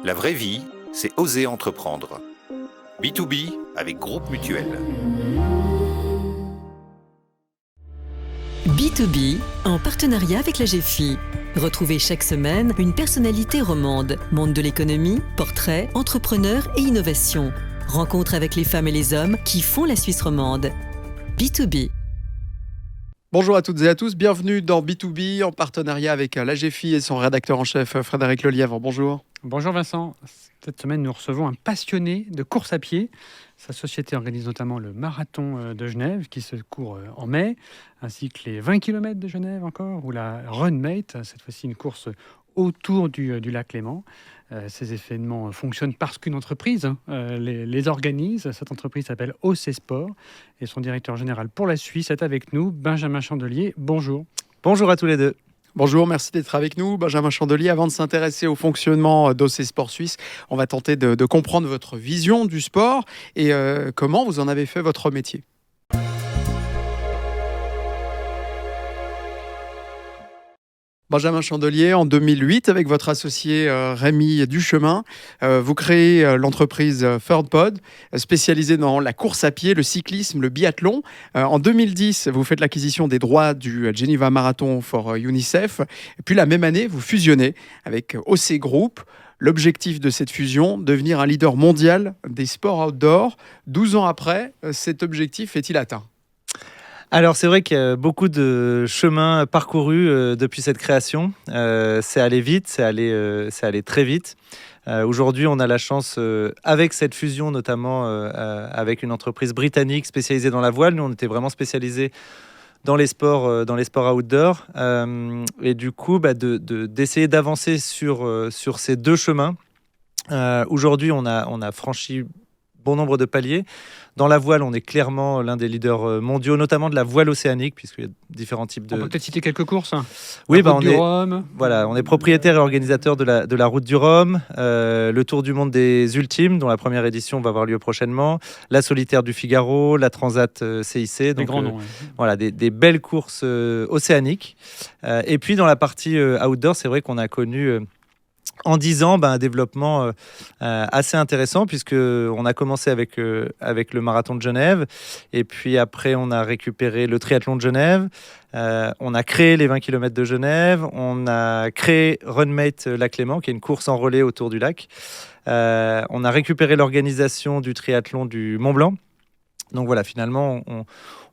La vraie vie, c'est oser entreprendre. B2B avec Groupe Mutuel. B2B en partenariat avec la GFI. Retrouvez chaque semaine une personnalité romande, monde de l'économie, portrait, entrepreneur et innovation. Rencontre avec les femmes et les hommes qui font la Suisse romande. B2B. Bonjour à toutes et à tous, bienvenue dans B2B en partenariat avec la GFI et son rédacteur en chef Frédéric Lelièvre. Bonjour. Bonjour Vincent. Cette semaine, nous recevons un passionné de course à pied. Sa société organise notamment le marathon de Genève qui se court en mai, ainsi que les 20 km de Genève encore, ou la Runmate, cette fois-ci une course autour du lac Léman. Ces événements fonctionnent parce qu'une entreprise les organise. Cette entreprise s'appelle OC Sport et son directeur général pour la Suisse est avec nous, Benjamin Chandelier. Bonjour. Bonjour à tous les deux. Bonjour, merci d'être avec nous. Benjamin Chandelier, avant de s'intéresser au fonctionnement d'OC Sport Suisse, on va tenter de comprendre votre vision du sport et comment vous en avez fait votre métier. Benjamin Chandelier, en 2008, avec votre associé Rémi Duchemin, vous créez l'entreprise ThirdPod, spécialisée dans la course à pied, le cyclisme, le biathlon. En 2010, vous faites l'acquisition des droits du Geneva Marathon for UNICEF. Et puis la même année, vous fusionnez avec OC Group. L'objectif de cette fusion, devenir un leader mondial des sports outdoor. 12 ans après, cet objectif est-il atteint ? Alors c'est vrai qu'il y a beaucoup de chemins parcourus depuis cette création. C'est allé vite, c'est allé très vite. Aujourd'hui, on a la chance, avec cette fusion notamment avec une entreprise britannique spécialisée dans la voile. Nous, on était vraiment spécialisés dans les sports outdoor. Et du coup, d'essayer d'avancer sur ces deux chemins. Aujourd'hui, on a franchi bon nombre de paliers. Dans la voile, on est clairement l'un des leaders mondiaux, notamment de la voile océanique, puisqu'il y a différents types de... On peut peut-être citer quelques courses. Oui, Route du Rhum. Voilà, on est propriétaire et organisateur de la Route du Rhum, le Tour du Monde des Ultimes, dont la première édition va avoir lieu prochainement, la Solitaire du Figaro, la Transat CIC. Donc, des grands noms. Voilà, des belles courses océaniques. Et puis, dans la partie outdoor, c'est vrai qu'on a connu... En 10 ans, un développement assez intéressant puisqu'on a commencé avec le marathon de Genève et puis après on a récupéré le triathlon de Genève, on a créé les 20 km de Genève, on a créé Runmate Lac Léman qui est une course en relais autour du lac, on a récupéré l'organisation du triathlon du Mont Blanc. Donc voilà, finalement,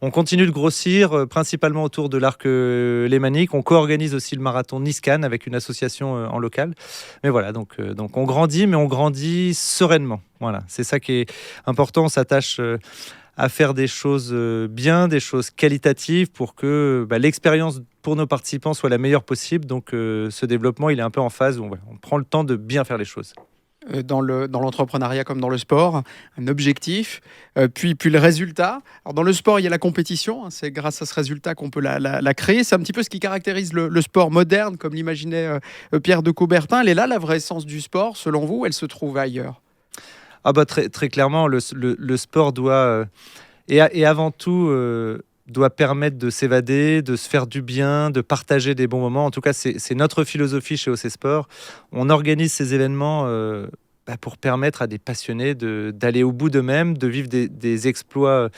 on continue de grossir, principalement autour de l'arc lémanique. On co-organise aussi le marathon Nice-Cannes avec une association en local. Mais voilà, donc on grandit, mais on grandit sereinement. Voilà, c'est ça qui est important. On s'attache à faire des choses bien, des choses qualitatives pour que l'expérience pour nos participants soit la meilleure possible. Donc ce développement, il est un peu en phase où on prend le temps de bien faire les choses. Dans l'entrepreneuriat comme dans le sport, un objectif, puis le résultat. Alors dans le sport, il y a la compétition, hein, c'est grâce à ce résultat qu'on peut la créer. C'est un petit peu ce qui caractérise le sport moderne, comme l'imaginait Pierre de Coubertin. Elle est là, la vraie essence du sport, selon vous, elle se trouve ailleurs ? Très, très clairement, le sport doit, et avant tout... doit permettre de s'évader, de se faire du bien, de partager des bons moments. En tout cas, c'est notre philosophie chez OC Sport. On organise ces événements pour permettre à des passionnés d'aller au bout d'eux-mêmes, de vivre des exploits,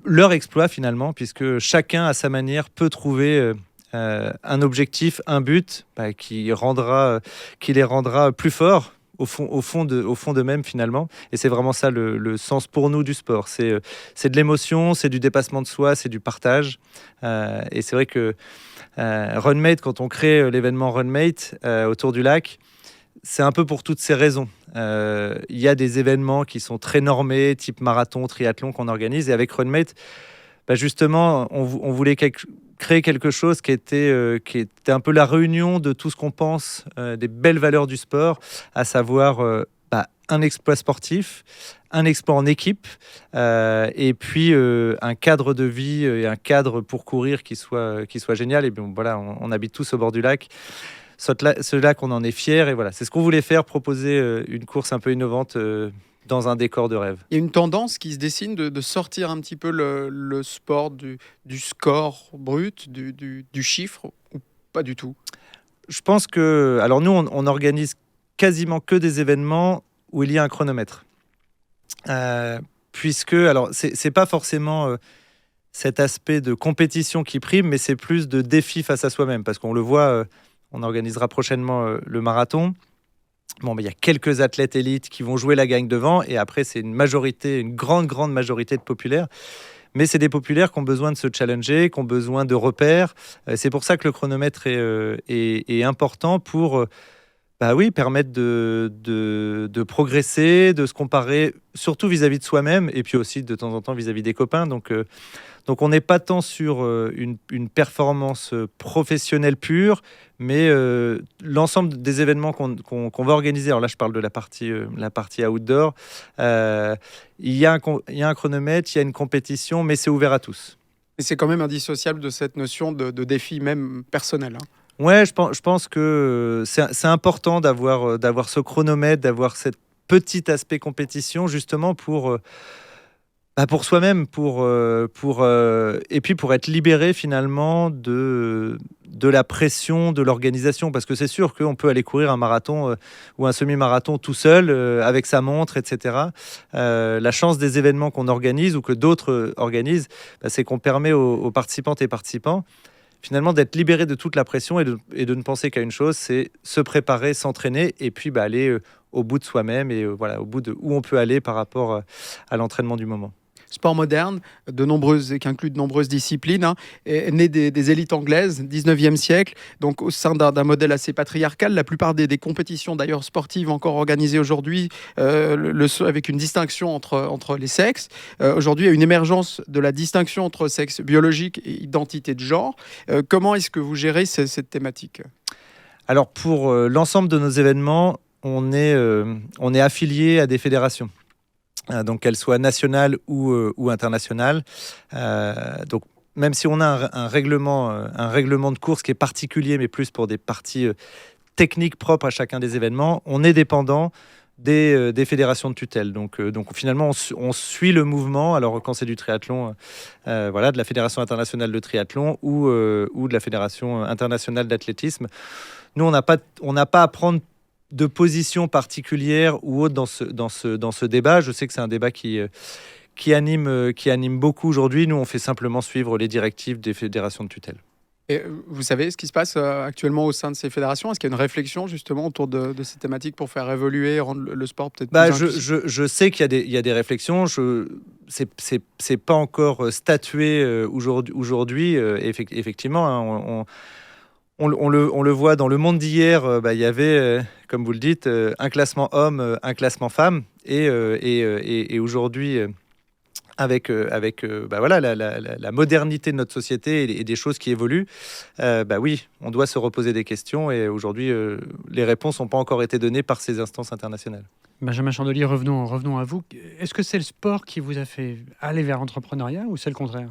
leur exploit finalement, puisque chacun à sa manière peut trouver un objectif, un but qui les rendra plus forts. Au fond d'eux-mêmes finalement. Et c'est vraiment ça le sens pour nous du sport. C'est de l'émotion, c'est du dépassement de soi, c'est du partage. Et c'est vrai que Runmate, quand on crée l'événement Runmate autour du lac, c'est un peu pour toutes ces raisons. Il y a des événements qui sont très normés, type marathon, triathlon qu'on organise. Et avec Runmate, justement, on voulait créer quelque chose qui était un peu la réunion de tout ce qu'on pense des belles valeurs du sport, à savoir un exploit sportif, un exploit en équipe, et puis un cadre de vie et un cadre pour courir qui soit génial. Et bien voilà, on habite tous au bord du lac. Ce lac, on en est fiers. Et voilà, c'est ce qu'on voulait faire, proposer une course un peu innovante dans un décor de rêve. Il y a une tendance qui se dessine de sortir un petit peu le sport du score brut, du chiffre, ou pas du tout ? Je pense que... Alors nous, on organise quasiment que des événements où il y a un chronomètre. Puisque, alors, c'est pas forcément cet aspect de compétition qui prime, mais c'est plus de défi face à soi-même. Parce qu'on le voit, on organisera prochainement le marathon. Bon, il y a quelques athlètes élites qui vont jouer la gagne devant, et après, c'est une grande majorité de populaires. Mais c'est des populaires qui ont besoin de se challenger, qui ont besoin de repères. C'est pour ça que le chronomètre est important pour permettre de progresser, de se comparer, surtout vis-à-vis de soi-même, et puis aussi de temps en temps vis-à-vis des copains. Donc on n'est pas tant sur une performance professionnelle pure, mais l'ensemble des événements qu'on va organiser. Alors là, je parle de la partie outdoor. Il y a un chronomètre, il y a une compétition, mais c'est ouvert à tous. Et c'est quand même indissociable de cette notion de défi même personnel. Ouais, je pense que c'est important d'avoir ce chronomètre, d'avoir cet petit aspect compétition, justement pour soi-même, et puis pour être libéré finalement de la pression de l'organisation. Parce que c'est sûr qu'on peut aller courir un marathon ou un semi-marathon tout seul, avec sa montre, etc. La chance des événements qu'on organise ou que d'autres organisent, c'est qu'on permet aux participantes et participants finalement d'être libérés de toute la pression et de ne penser qu'à une chose, c'est se préparer, s'entraîner et puis aller au bout de soi-même et au bout de où on peut aller par rapport à l'entraînement du moment. Sport moderne, qui inclut de nombreuses disciplines, est né des élites anglaises, 19e siècle, donc au sein d'un modèle assez patriarcal. La plupart des compétitions d'ailleurs sportives encore organisées aujourd'hui, avec une distinction entre les sexes. Aujourd'hui, il y a une émergence de la distinction entre sexe biologique et identité de genre. Comment est-ce que vous gérez cette thématique ? Alors pour l'ensemble de nos événements, on est affilié à des fédérations. Donc qu'elles soient nationales ou internationales. Donc même si on a un règlement de course qui est particulier, mais plus pour des parties techniques propres à chacun des événements, on est dépendant des fédérations de tutelle. Donc finalement, on suit le mouvement. Alors quand c'est du triathlon, de la Fédération internationale de triathlon ou de la Fédération internationale d'athlétisme. Nous, on n'a pas à prendre de position particulière ou autre dans ce débat. Je sais que c'est un débat qui anime beaucoup aujourd'hui. Nous, on fait simplement suivre les directives des fédérations de tutelle. Et vous savez ce qui se passe actuellement au sein de ces fédérations ? Est-ce qu'il y a une réflexion justement autour de ces thématiques pour faire évoluer, rendre le sport peut-être plus inclusif ? Je sais qu'il y a des réflexions. C'est pas encore statué aujourd'hui. Effectivement, hein, on le voit dans le monde d'hier. Il y avait, comme vous le dites, un classement homme, un classement femme, et aujourd'hui, avec la modernité de notre société et des choses qui évoluent, oui, on doit se reposer des questions. Et aujourd'hui, les réponses n'ont pas encore été données par ces instances internationales. Benjamin Chandelier, revenons à vous. Est-ce que c'est le sport qui vous a fait aller vers l'entrepreneuriat ou c'est le contraire ?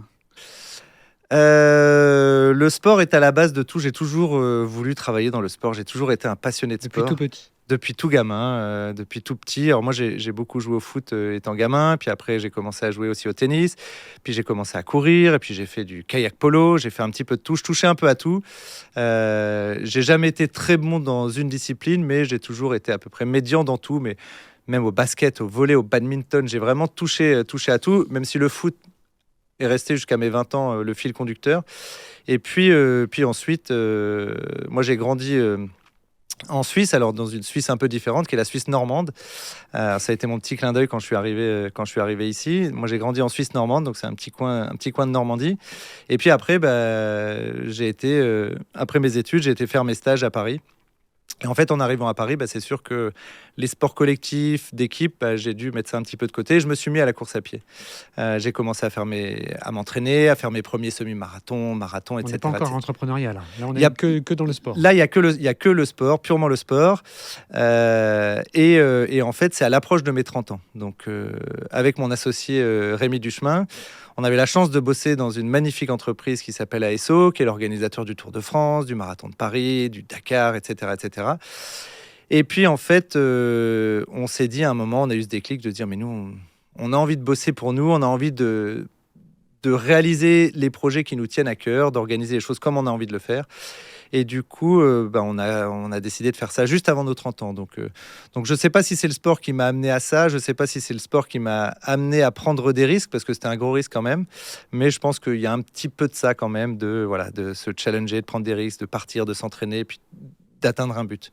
Le sport est à la base de tout. J'ai toujours voulu travailler dans le sport. J'ai toujours été un passionné de sport. Depuis tout petit. Depuis tout gamin, depuis tout petit. Alors moi, j'ai beaucoup joué au foot étant gamin. Puis après, j'ai commencé à jouer aussi au tennis. Puis j'ai commencé à courir. Et puis j'ai fait du kayak polo. J'ai fait un petit peu de tout. Je touchais un peu à tout. J'ai jamais été très bon dans une discipline, mais j'ai toujours été à peu près médian dans tout. Mais même au basket, au volley, au badminton, j'ai vraiment touché à tout. Même si le foot est resté jusqu'à mes 20 ans le fil conducteur. Et puis ensuite, moi j'ai grandi en Suisse, alors dans une Suisse un peu différente, qui est la Suisse normande. Ça a été mon petit clin d'œil quand je suis arrivé ici. Moi j'ai grandi en Suisse normande, donc c'est un petit coin de Normandie. Et puis après, après mes études, j'ai été faire mes stages à Paris. Et en fait, en arrivant à Paris, c'est sûr que les sports collectifs, d'équipe, j'ai dû mettre ça un petit peu de côté. Je me suis mis à la course à pied. J'ai commencé à m'entraîner, à faire mes premiers semi-marathons, marathons, etc. On n'est pas encore entrepreneuriat là. Là, on est que dans le sport. Là, il y a que le sport, purement le sport. Et en fait, c'est à l'approche de mes 30 ans. Donc, avec mon associé Rémi Duchemin, on avait la chance de bosser dans une magnifique entreprise qui s'appelle ASO, qui est l'organisateur du Tour de France, du Marathon de Paris, du Dakar, etc. etc. Et puis, en fait, on s'est dit à un moment, on a eu ce déclic de dire, mais nous, on a envie de bosser pour nous, on a envie de réaliser les projets qui nous tiennent à cœur, d'organiser les choses comme on a envie de le faire. Et du coup, on a décidé de faire ça juste avant nos 30 ans. Donc je ne sais pas si c'est le sport qui m'a amené à ça. Je ne sais pas si c'est le sport qui m'a amené à prendre des risques, parce que c'était un gros risque quand même. Mais je pense qu'il y a un petit peu de ça quand même, de se challenger, de prendre des risques, de partir, de s'entraîner, puis d'atteindre un but.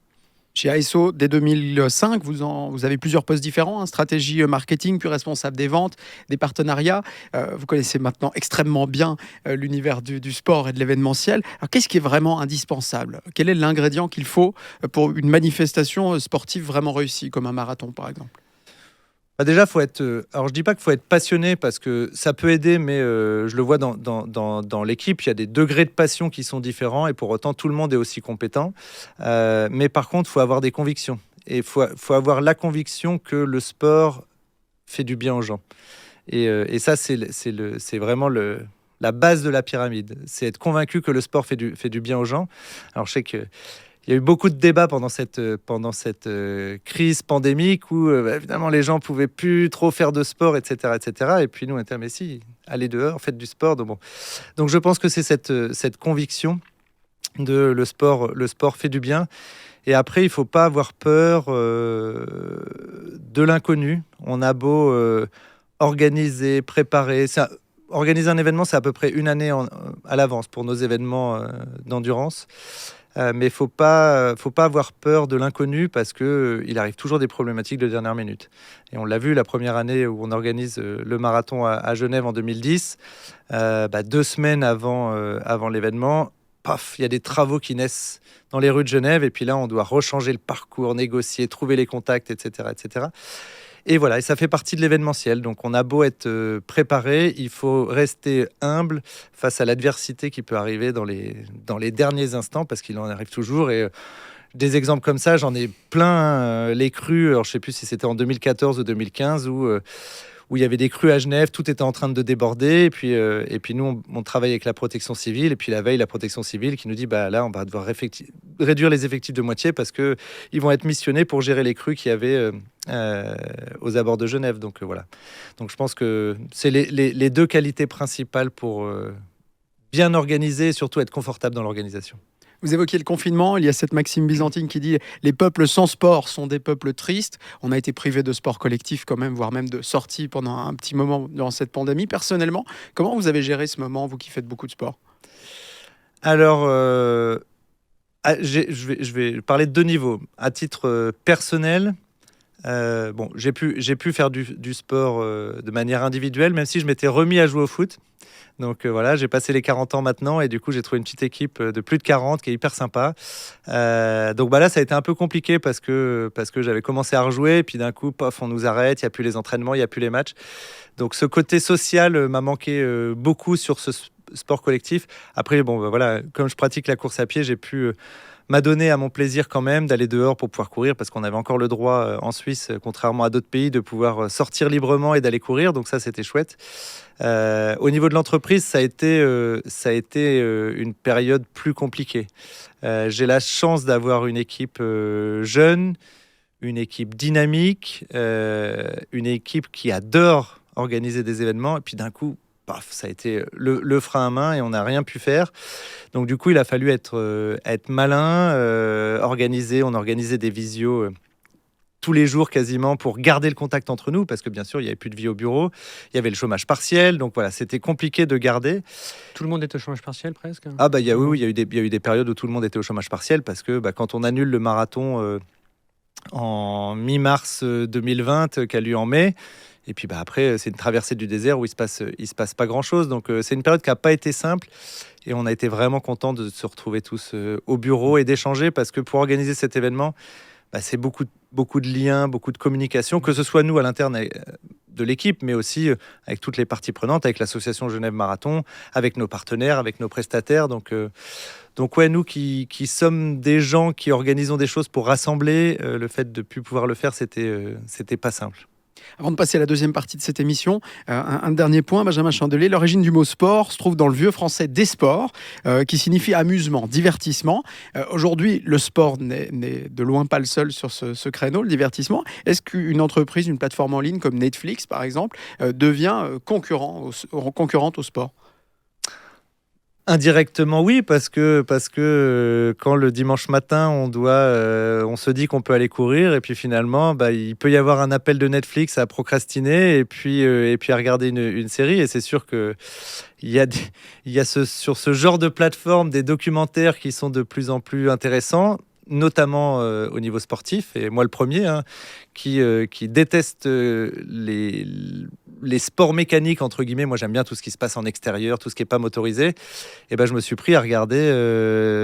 Chez ASO, dès 2005, vous avez plusieurs postes différents, stratégie marketing, puis responsable des ventes, des partenariats. Vous connaissez maintenant extrêmement bien l'univers du sport et de l'événementiel. Alors, qu'est-ce qui est vraiment indispensable ? Quel est l'ingrédient qu'il faut pour une manifestation sportive vraiment réussie, comme un marathon par exemple ? Déjà, faut être. Alors, je dis pas qu'il faut être passionné, parce que ça peut aider, mais je le vois dans l'équipe, il y a des degrés de passion qui sont différents, et pour autant, tout le monde est aussi compétent. Mais par contre, il faut avoir des convictions. Et il faut avoir la conviction que le sport fait du bien aux gens. Et ça, c'est vraiment la base de la pyramide. C'est être convaincu que le sport fait du bien aux gens. Alors, je sais que il y a eu beaucoup de débats pendant cette crise pandémique où évidemment les gens pouvaient plus trop faire de sport, etc., etc. Et puis nous, on était mais si, allez dehors, faites du sport. Donc je pense que c'est cette conviction de le sport fait du bien. Et après, il faut pas avoir peur de l'inconnu. On a beau organiser, préparer. Organiser un événement, c'est à peu près une année à l'avance pour nos événements d'endurance. Mais faut pas avoir peur de l'inconnu, parce que il arrive toujours des problématiques de dernière minute. Et on l'a vu la première année où on organise le marathon à Genève en 2010. 2 semaines avant l'événement, paf, il y a des travaux qui naissent dans les rues de Genève. Et puis là, on doit rechanger le parcours, négocier, trouver les contacts, etc., etc. Et voilà, et ça fait partie de l'événementiel. Donc on a beau être préparé, il faut rester humble face à l'adversité qui peut arriver dans les derniers instants, parce qu'il en arrive toujours. Et des exemples comme ça, j'en ai plein. Les crues, alors je ne sais plus si c'était en 2014 ou 2015, où il y avait des crues à Genève, tout était en train de déborder. Et puis nous, on travaille avec la protection civile. Et puis la veille, la protection civile qui nous dit, là, on va devoir réduire les effectifs de moitié, parce qu'ils vont être missionnés pour gérer les crues qu'il y avait aux abords de Genève. Donc voilà. Donc je pense que c'est les 2 qualités principales pour bien organiser et surtout être confortable dans l'organisation. Vous évoquiez le confinement, il y a cette maxime byzantine qui dit « Les peuples sans sport sont des peuples tristes ». On a été privé de sport collectif quand même, voire même de sortie pendant un petit moment durant cette pandémie. Personnellement, comment vous avez géré ce moment, vous qui faites beaucoup de sport ? Alors, je vais parler de 2 niveaux. À titre personnel, j'ai pu faire du sport de manière individuelle, même si je m'étais remis à jouer au foot. Donc voilà, j'ai passé les 40 ans maintenant, et du coup j'ai trouvé une petite équipe de plus de 40 qui est hyper sympa. Donc là, ça a été un peu compliqué parce que j'avais commencé à rejouer, et puis d'un coup, pof, on nous arrête, il n'y a plus les entraînements, il n'y a plus les matchs. Donc ce côté social m'a manqué beaucoup sur ce sport collectif. Après, voilà, comme je pratique la course à pied, j'ai pu m'adonner à mon plaisir quand même d'aller dehors pour pouvoir courir, parce qu'on avait encore le droit en Suisse, contrairement à d'autres pays, de pouvoir sortir librement et d'aller courir. Donc ça, c'était chouette. Au niveau de l'entreprise, ça a été une période plus compliquée. J'ai la chance d'avoir une équipe jeune, une équipe dynamique, une équipe qui adore organiser des événements. Et puis d'un coup, paf, ça a été le frein à main et on n'a rien pu faire. Donc du coup, il a fallu être malin, organiser. On organisait des visios tous les jours quasiment pour garder le contact entre nous, parce que bien sûr, il n'y avait plus de vie au bureau. Il y avait le chômage partiel. Donc voilà, c'était compliqué de garder. Tout le monde était au chômage partiel presque ? Oui, il y a eu des périodes où tout le monde était au chômage partiel, parce que quand on annule le marathon en mi-mars 2020 qui a lieu en mai, et puis après, c'est une traversée du désert où il se passe pas grand-chose. Donc c'est une période qui n'a pas été simple. Et on a été vraiment contents de se retrouver tous au bureau et d'échanger, parce que pour organiser cet événement, c'est beaucoup de liens, beaucoup de communication, que ce soit nous à l'interne de l'équipe, mais aussi avec toutes les parties prenantes, avec l'association Genève Marathon, avec nos partenaires, avec nos prestataires. Donc ouais, nous qui sommes des gens qui organisons des choses pour rassembler, le fait de ne plus pouvoir le faire, c'était pas simple. Avant de passer à la deuxième partie de cette émission, un dernier point, Benjamin Chandelier. L'origine du mot sport se trouve dans le vieux français des sports, qui signifie amusement, divertissement. Aujourd'hui, le sport n'est de loin pas le seul sur ce créneau, le divertissement. Est-ce qu'une entreprise, une plateforme en ligne comme Netflix, par exemple, devient concurrente au sport ? Indirectement, oui, parce que quand le dimanche matin, on se dit qu'on peut aller courir, et puis finalement, il peut y avoir un appel de Netflix à procrastiner, et puis à regarder une série. Et c'est sûr que il y a sur ce genre de plateforme des documentaires qui sont de plus en plus intéressants, notamment au niveau sportif, et moi le premier, hein, qui déteste les sports mécaniques, entre guillemets. Moi, j'aime bien tout ce qui se passe en extérieur, tout ce qui n'est pas motorisé. Et je me suis pris à regarder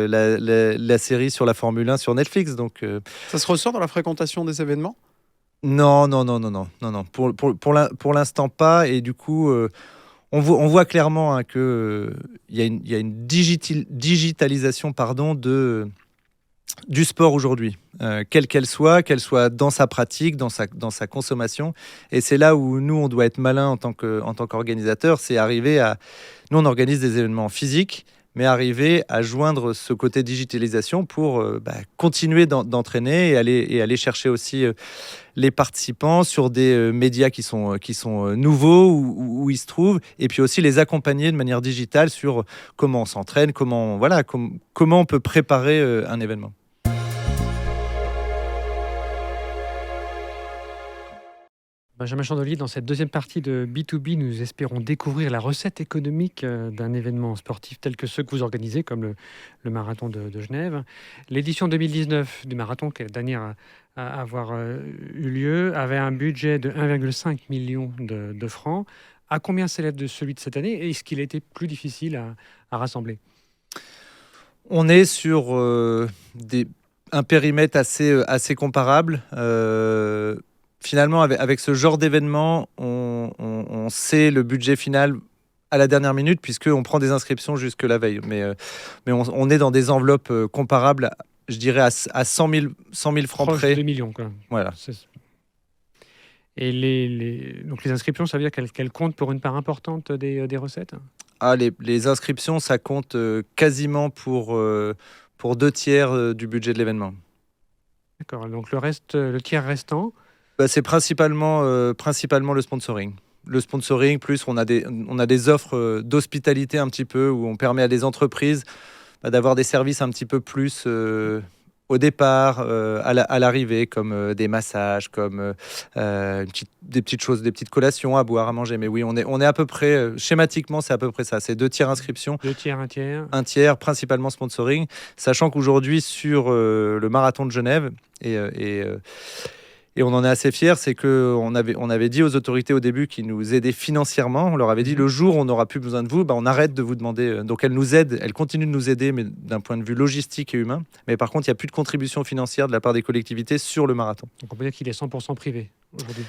la série sur la Formule 1 sur Netflix. Donc, Ça se ressort dans la fréquentation des événements? non. Pour l'instant, pas. Et du coup, on voit clairement, hein, que il y a une digitalisation, pardon, du sport aujourd'hui, quelle qu'elle soit dans sa pratique, dans sa consommation. Et c'est là où nous, on doit être malin en tant qu'organisateur, c'est arriver à... Nous, on organise des événements physiques, mais arriver à joindre ce côté digitalisation pour continuer d'entraîner et aller chercher aussi les participants sur des médias qui sont nouveaux, où ils se trouvent, et puis aussi les accompagner de manière digitale sur comment on s'entraîne, comment on peut préparer un événement. Benjamin Chandelier, dans cette deuxième partie de B2B, nous espérons découvrir la recette économique d'un événement sportif tel que ceux que vous organisez, comme le marathon de Genève. L'édition 2019 du marathon, qui est la dernière à avoir eu lieu, avait un budget de 1,5 million de francs. À combien s'élève de celui de cette année, et est-ce qu'il a été plus difficile à rassembler? On est sur un périmètre assez comparable. Finalement, avec ce genre d'événement, on sait le budget final à la dernière minute, puisqu'on prend des inscriptions jusque la veille. Mais on est dans des enveloppes comparables, je dirais, à 100 000 francs Proche près. de 2 millions, quoi. Voilà. Et donc les inscriptions, ça veut dire qu'elles comptent pour une part importante des recettes? Ah, les inscriptions, ça compte quasiment pour 2 tiers du budget de l'événement. D'accord. Donc le tiers restant... C'est principalement le sponsoring. Le sponsoring, plus on a des offres d'hospitalité un petit peu, où on permet à des entreprises d'avoir des services un petit peu plus au départ, à l'arrivée, comme des massages, comme des petites choses, des petites collations à boire, à manger. Mais oui, on est à peu près, schématiquement, c'est à peu près ça. C'est 2 tiers inscription. 2 tiers, 1 tiers. 1 tiers, principalement sponsoring. Sachant qu'aujourd'hui, sur le marathon de Genève, et on en est assez fiers, c'est qu'on avait dit aux autorités au début qui nous aidaient financièrement. On leur avait dit, le jour où on n'aura plus besoin de vous, on arrête de vous demander. Donc elles nous aident, elles continuent de nous aider, mais d'un point de vue logistique et humain. Mais par contre, il n'y a plus de contribution financière de la part des collectivités sur le marathon. Donc on peut dire qu'il est 100% privé aujourd'hui.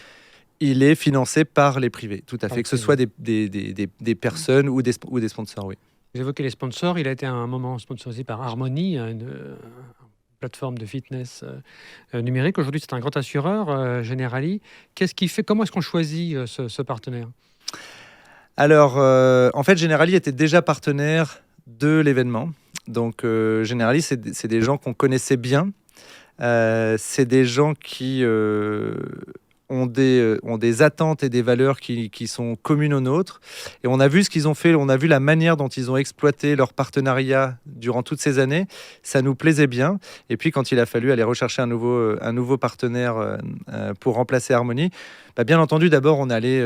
Il est financé par les privés, tout à fait, que ce soit des personnes ou des sponsors, oui. Vous évoquez les sponsors, il a été à un moment sponsorisé par Harmony, une plateforme de fitness numérique. Aujourd'hui, c'est un grand assureur, Generali. Qu'est-ce qui fait, comment est-ce qu'on choisit ce partenaire? Alors, en fait, Generali était déjà partenaire de l'événement. Donc, Generali, c'est des gens qu'on connaissait bien. C'est des gens qui ont des attentes et des valeurs qui sont communes aux nôtres. Et on a vu ce qu'ils ont fait, on a vu la manière dont ils ont exploité leur partenariat durant toutes ces années. Ça nous plaisait bien. Et puis, quand il a fallu aller rechercher un nouveau partenaire pour remplacer Harmony, bien entendu, d'abord, on allait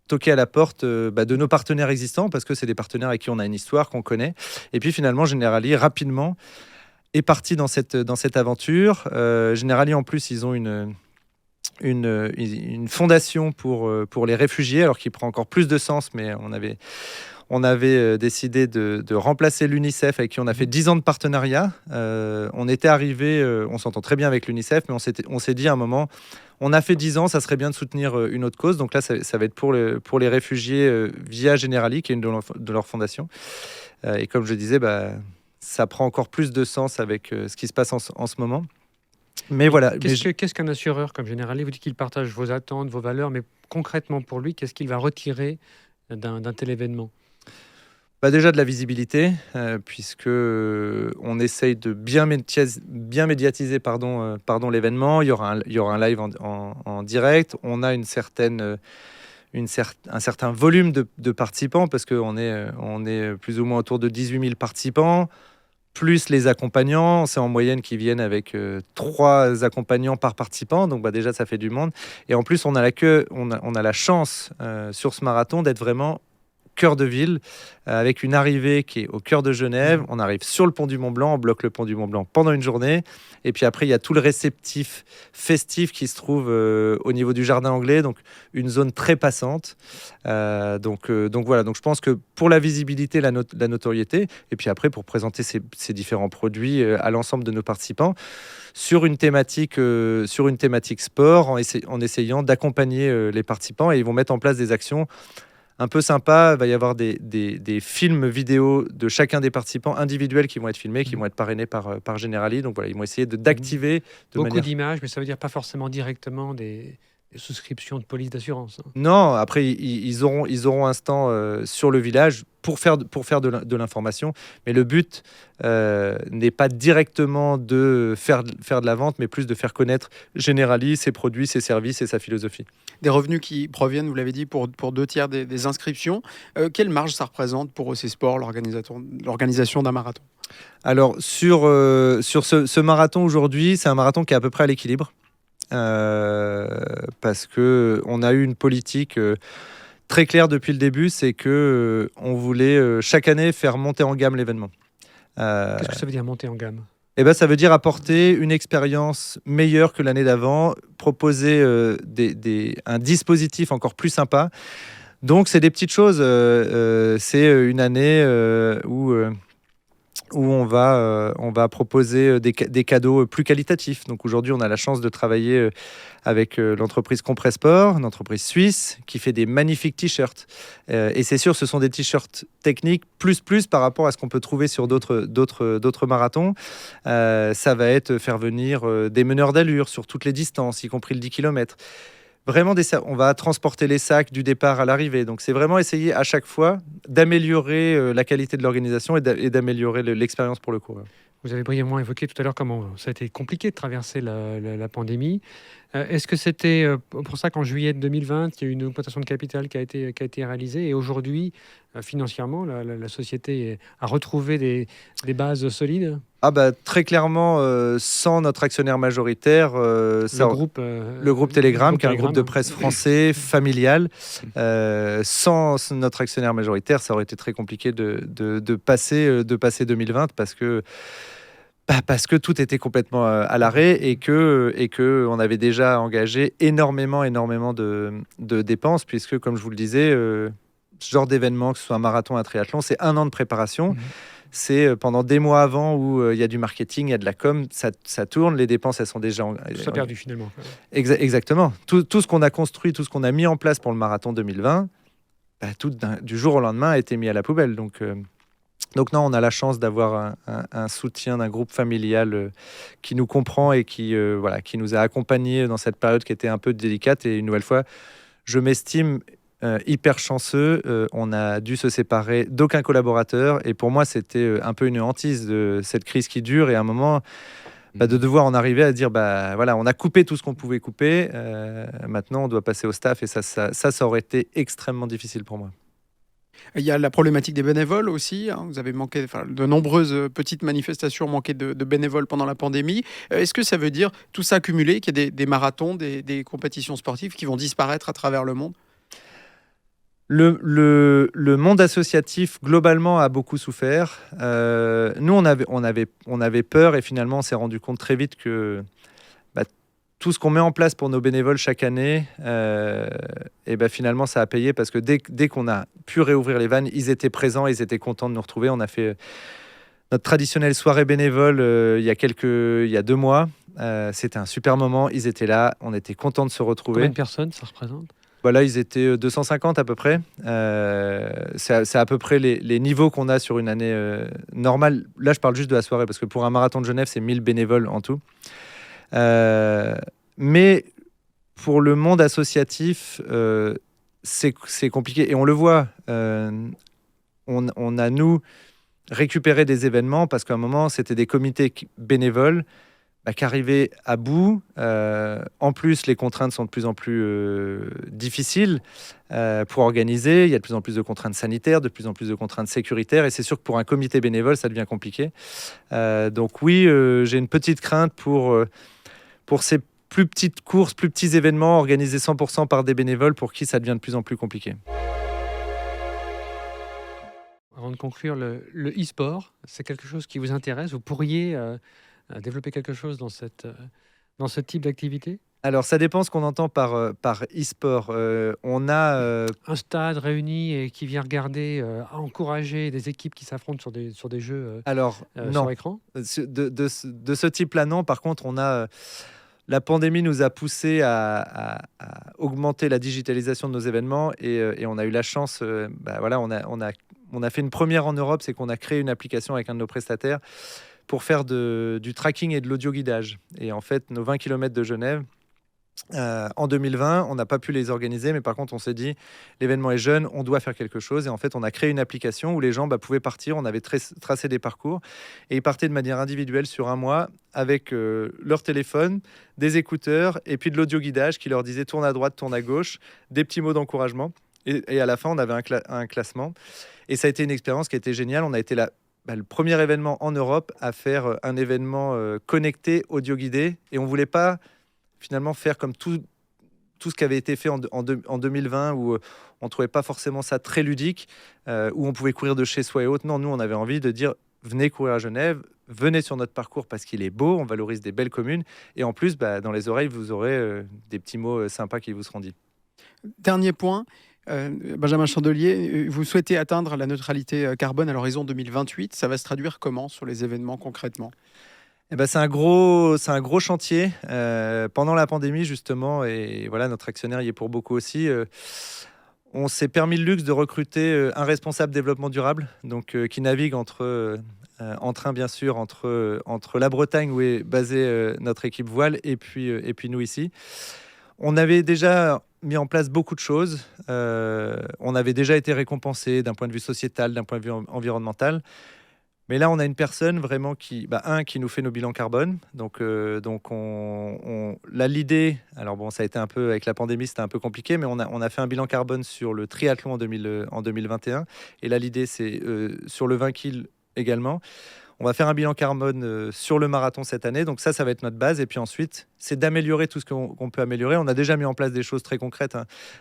toquer à la porte de nos partenaires existants, parce que c'est des partenaires avec qui on a une histoire, qu'on connaît. Et puis, finalement, Generali, rapidement, est parti dans cette aventure. Generali, en plus, ils ont une fondation pour les réfugiés, alors qui prend encore plus de sens, mais on avait décidé de remplacer l'UNICEF, avec qui on a fait 10 ans de partenariat. On était arrivé, on s'entend très bien avec l'UNICEF, mais on s'est dit à un moment, on a fait 10 ans, ça serait bien de soutenir une autre cause. Donc là, ça va être pour les réfugiés via Generali, qui est une de leurs fondations. Et comme je disais, ça prend encore plus de sens avec ce qui se passe en ce moment. Mais voilà. Qu'est-ce qu'un assureur comme Generali? Vous dites qu'il partage vos attentes, vos valeurs, mais concrètement pour lui, qu'est-ce qu'il va retirer d'un tel événement? Déjà de la visibilité, puisque on essaye de bien médiatiser l'événement. Il y aura un live en direct. On a une certaine un certain volume de participants, parce qu'on est plus ou moins autour de 18 000 participants, plus les accompagnants. C'est en moyenne qui viennent avec 3 accompagnants par participant, donc déjà ça fait du monde. Et en plus, on a la chance sur ce marathon d'être vraiment cœur de ville, avec une arrivée qui est au cœur de Genève. On arrive sur le pont du Mont-Blanc, on bloque le pont du Mont-Blanc pendant une journée. Et puis après, il y a tout le réceptif festif qui se trouve au niveau du Jardin Anglais, donc une zone très passante. Donc voilà, donc je pense que pour la visibilité, la notoriété, et puis après pour présenter ces différents produits à l'ensemble de nos participants, sur une thématique sport, en essayant d'accompagner les participants, et ils vont mettre en place des actions un peu sympa. Il va y avoir des films vidéo de chacun des participants individuels qui vont être filmés, qui vont être parrainés par Generali. Donc voilà, ils vont essayer d'activer beaucoup d'images, mais ça veut dire pas forcément directement des souscriptions de police d'assurance. Non, après ils auront un stand sur le village pour faire de l'information, mais le but n'est pas directement de faire de la vente, mais plus de faire connaître Generali, ses produits, ses services et sa philosophie. Des revenus qui proviennent, vous l'avez dit, pour 2/3 des inscriptions. Quelle marge ça représente pour OC Sport, l'organisation d'un marathon? Alors sur ce marathon aujourd'hui, c'est un marathon qui est à peu près à l'équilibre. Parce que on a eu une politique très claire depuis le début, c'est que on voulait chaque année faire monter en gamme l'événement. Qu'est-ce que ça veut dire monter en gamme? Ça veut dire apporter une expérience meilleure que l'année d'avant, proposer un dispositif encore plus sympa. Donc c'est des petites choses. C'est une année où on va proposer des cadeaux plus qualitatifs. Donc aujourd'hui, on a la chance de travailler avec l'entreprise Compressport, une entreprise suisse qui fait des magnifiques t-shirts. Et c'est sûr, ce sont des t-shirts techniques plus par rapport à ce qu'on peut trouver sur d'autres marathons. Ça va être faire venir des meneurs d'allure sur toutes les distances, y compris le 10 km. Vraiment, on va transporter les sacs du départ à l'arrivée. Donc, c'est vraiment essayer à chaque fois d'améliorer la qualité de l'organisation et d'améliorer l'expérience pour le coureur. Vous avez brièvement évoqué tout à l'heure comment ça a été compliqué de traverser la pandémie. Est-ce que c'était pour ça qu'en juillet 2020, il y a eu une augmentation de capital qui a été réalisée, et aujourd'hui, financièrement, la société a retrouvé des bases solides? Très clairement, sans notre actionnaire majoritaire, le groupe Telegram, qui est un groupe de presse français familial, sans notre actionnaire majoritaire, ça aurait été très compliqué de passer 2020 parce que tout était complètement à l'arrêt et que on avait déjà engagé énormément de dépenses, puisque, comme je vous le disais, ce genre d'événement, que ce soit un marathon, un triathlon, c'est 1 an de préparation. C'est pendant des mois avant où il y a du marketing, il y a de la com, ça tourne, les dépenses, elles sont déjà... Tout ça perdu finalement. Exactement. Tout ce qu'on a construit, tout ce qu'on a mis en place pour le marathon 2020, tout du jour au lendemain a été mis à la poubelle. Donc non, on a la chance d'avoir un soutien d'un groupe familial qui nous comprend et qui nous a accompagnés dans cette période qui était un peu délicate. Et une nouvelle fois, je m'estime hyper chanceux. On a dû se séparer d'aucun collaborateur. Et pour moi, c'était un peu une hantise de cette crise qui dure. Et à un moment, de devoir en arriver à dire, on a coupé tout ce qu'on pouvait couper. Maintenant, on doit passer au staff. Et ça aurait été extrêmement difficile pour moi. Il y a la problématique des bénévoles aussi. Vous avez manqué de nombreuses petites manifestations, manqué de bénévoles pendant la pandémie. Est-ce que ça veut dire, tout ça cumulé, qu'il y a des marathons, des compétitions sportives qui vont disparaître à travers le monde? Le monde associatif, globalement, a beaucoup souffert. Nous, on avait peur, et finalement, on s'est rendu compte très vite que tout ce qu'on met en place pour nos bénévoles chaque année, finalement, ça a payé, parce que dès qu'on a pu réouvrir les vannes, ils étaient présents, ils étaient contents de nous retrouver. On a fait notre traditionnelle soirée bénévole il y a 2 mois. C'était un super moment. Ils étaient là, on était contents de se retrouver. Combien de personnes ça représente? Voilà, ils étaient 250 à peu près. C'est à peu près les niveaux qu'on a sur une année normale. Là, je parle juste de la soirée, parce que pour un marathon de Genève, c'est 1000 bénévoles en tout. Mais pour le monde associatif, c'est compliqué. Et on le voit, on a, nous, récupéré des événements, parce qu'à un moment, c'était des comités bénévoles qu'arriver à bout. En plus, les contraintes sont de plus en plus difficiles pour organiser. Il y a de plus en plus de contraintes sanitaires, de plus en plus de contraintes sécuritaires. Et c'est sûr que pour un comité bénévole, ça devient compliqué. Donc oui, j'ai une petite crainte pour ces plus petites courses, plus petits événements organisés 100% par des bénévoles pour qui ça devient de plus en plus compliqué. Avant de conclure, le e-sport, c'est quelque chose qui vous intéresse? Vous pourriez développer quelque chose dans ce type d'activité? Alors, ça dépend ce qu'on entend par e-sport. On a... Un stade réuni et qui vient regarder, encourager des équipes qui s'affrontent sur des jeux alors, non. sur écran? De ce type-là, non. Par contre, la pandémie nous a poussé à augmenter la digitalisation de nos événements et on a eu la chance, on a fait une première en Europe, c'est qu'on a créé une application avec un de nos prestataires pour faire du tracking et de l'audio-guidage. Et en fait, nos 20 km de Genève, en 2020, on n'a pas pu les organiser, mais par contre, on s'est dit, l'événement est jeune, on doit faire quelque chose. Et en fait, on a créé une application où les gens pouvaient partir. On avait tracé des parcours et ils partaient de manière individuelle sur un mois avec leur téléphone, des écouteurs et puis de l'audio-guidage qui leur disait tourne à droite, tourne à gauche, des petits mots d'encouragement. Et à la fin, on avait un classement. Et ça a été une expérience qui a été géniale. On a été le premier événement en Europe à faire un événement connecté, audio-guidé. Et on ne voulait pas finalement faire comme tout ce qui avait été fait en 2020 où on ne trouvait pas forcément ça très ludique, où on pouvait courir de chez soi et autres. Non, nous, on avait envie de dire venez courir à Genève, venez sur notre parcours parce qu'il est beau, on valorise des belles communes. Et en plus, dans les oreilles, vous aurez des petits mots sympas qui vous seront dits. Dernier point. Benjamin Chandelier, vous souhaitez atteindre la neutralité carbone à l'horizon 2028. Ça va se traduire comment sur les événements concrètement? C'est un gros chantier. Pendant la pandémie, justement, et voilà, notre actionnaire y est pour beaucoup aussi, on s'est permis le luxe de recruter un responsable développement durable, donc qui navigue en train, bien sûr, entre la Bretagne, où est basée notre équipe voile, et puis nous ici. On avait déjà mis en place beaucoup de choses. On avait déjà été récompensé d'un point de vue sociétal, d'un point de vue environnemental. Mais là, on a une personne vraiment qui nous fait nos bilans carbone. Donc l'idée, alors bon, ça a été un peu, avec la pandémie, c'était un peu compliqué, mais on a fait un bilan carbone sur le triathlon en 2021. Et là, l'idée, c'est sur le 20 kg également. On va faire un bilan carbone sur le marathon cette année. Donc ça va être notre base. Et puis ensuite, c'est d'améliorer tout ce qu'on peut améliorer. On a déjà mis en place des choses très concrètes.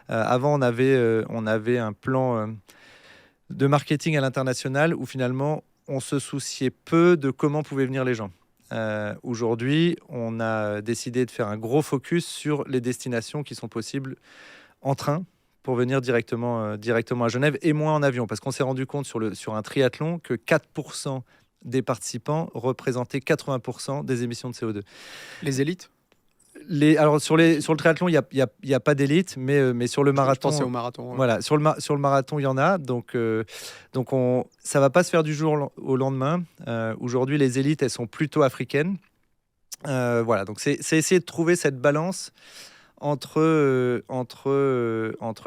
Avant, on avait un plan de marketing à l'international où finalement, on se souciait peu de comment pouvaient venir les gens. Aujourd'hui, on a décidé de faire un gros focus sur les destinations qui sont possibles en train pour venir directement à Genève et moins en avion. Parce qu'on s'est rendu compte sur un triathlon que 4% des participants représentaient 80% des émissions de CO2. Les élites? Alors sur le triathlon, il y a pas d'élite, mais sur le marathon, je pensais au marathon. Voilà, sur le marathon, il y en a. Donc ça va pas se faire du jour au lendemain. Aujourd'hui, les élites, elles sont plutôt africaines. Voilà, donc c'est essayer de trouver cette balance entre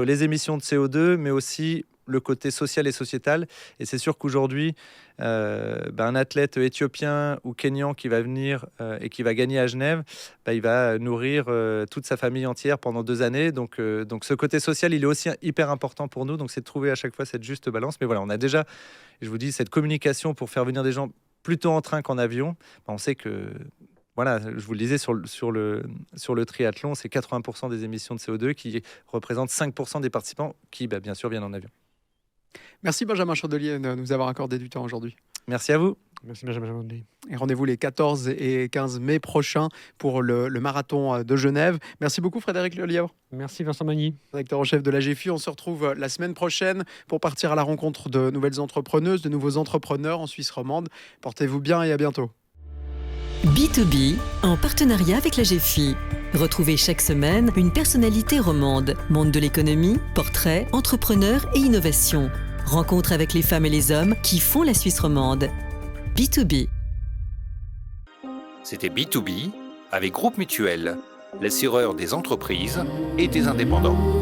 les émissions de CO2, mais aussi le côté social et sociétal. Et c'est sûr qu'aujourd'hui, un athlète éthiopien ou kényan qui va venir et qui va gagner à Genève, il va nourrir toute sa famille entière pendant 2 années. Donc ce côté social, il est aussi hyper important pour nous. Donc c'est de trouver à chaque fois cette juste balance. Mais voilà, on a déjà, je vous dis, cette communication pour faire venir des gens plutôt en train qu'en avion. On sait que... Voilà, je vous le disais, sur le triathlon, c'est 80% des émissions de CO2 qui représentent 5% des participants qui, bien sûr, viennent en avion. Merci Benjamin Chandelier de nous avoir accordé du temps aujourd'hui. Merci à vous. Merci Benjamin Chandelier. Et rendez-vous les 14 et 15 mai prochains pour le marathon de Genève. Merci beaucoup Frédéric Lelièvre. Merci Vincent Magny. Directeur en chef de la GFI. On se retrouve la semaine prochaine pour partir à la rencontre de nouvelles entrepreneuses, de nouveaux entrepreneurs en Suisse romande. Portez-vous bien et à bientôt. B2B, en partenariat avec la GFI. Retrouvez chaque semaine une personnalité romande, monde de l'économie, portrait, entrepreneur et innovation. Rencontre avec les femmes et les hommes qui font la Suisse romande. B2B. C'était B2B avec Groupe Mutuel, l'assureur des entreprises et des indépendants.